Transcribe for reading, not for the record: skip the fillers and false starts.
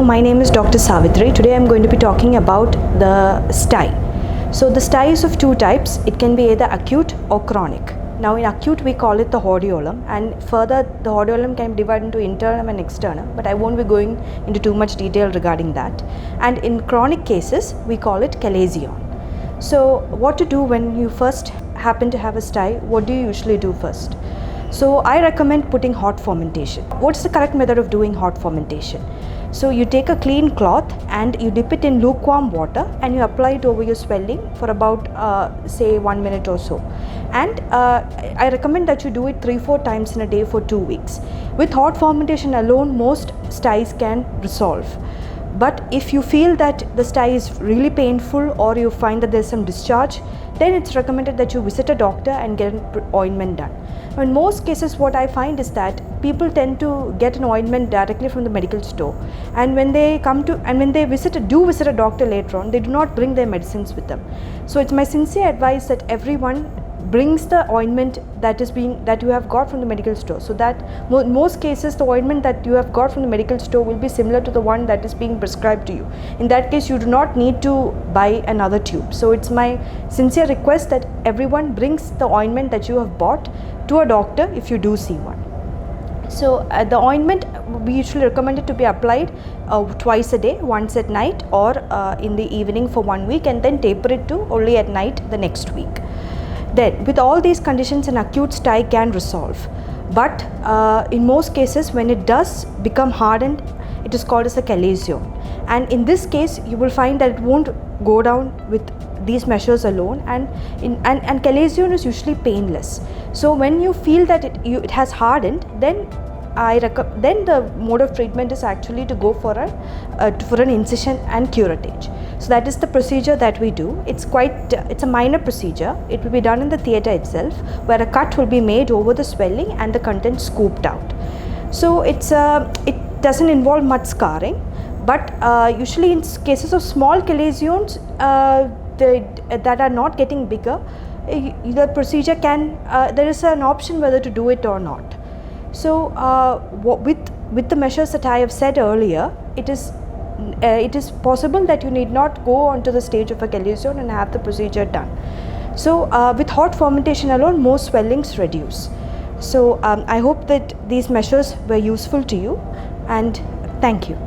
my name is Dr.Savithri. Today I'm going to be talking about the Stye. So the Stye is of two types. It can be either acute or chronic. Now in acute we call it the hordeolum, and further the hordeolum can be divided into internal and external, but I won't be going into too much detail regarding that. And in chronic cases we call it chalazion. So what to do when you first happen to have a Stye? What do you usually do first? So I recommend putting hot fermentation. What's the correct method of doing hot fermentation? So you take a clean cloth and you dip it in lukewarm water and you apply it over your swelling for about say 1 minute or so. And I recommend that you do it 3-4 times in a day for 2 weeks. With hot fermentation alone, most Styes can resolve. But if you feel that the Stye is really painful or you find that there's some discharge, then it's recommended that you visit a doctor and get an ointment done. Now in most cases what I find is that people tend to get an ointment directly from the medical store, and when they visit a doctor later on, they do not bring their medicines with them. So it's my sincere advice that everyone brings the ointment that you have got from the medical store, so that in most cases the ointment that you have got from the medical store will be similar to the one that is being prescribed to you. In that case you do not need to buy another tube. So it's my sincere request that everyone brings the ointment that you have bought to a doctor if you do see one. So the ointment we usually recommend it to be applied twice a day, once at night or in the evening for 1 week, and then taper it to only at night the next week. Then with all these conditions, an acute Stye can resolve, but in most cases when it does become hardened, it is called as a chalazion, and in this case you will find that it won't go down with these measures alone, and chalazion is usually painless. So when you feel that it has hardened, then the mode of treatment is actually to go for an incision and curettage. So that is the procedure that we do. It's a minor procedure. It will be done in the theatre itself, where a cut will be made over the swelling and the contents scooped out. So it doesn't involve much scarring, but usually in cases of small chalazions that are not getting bigger, the procedure there is an option whether to do it or not. So with the measures that I have said earlier, it is possible that you need not go on to the stage of a chalazion and have the procedure done. So with hot fermentation alone, most swellings reduce. So I hope that these measures were useful to you, and thank you.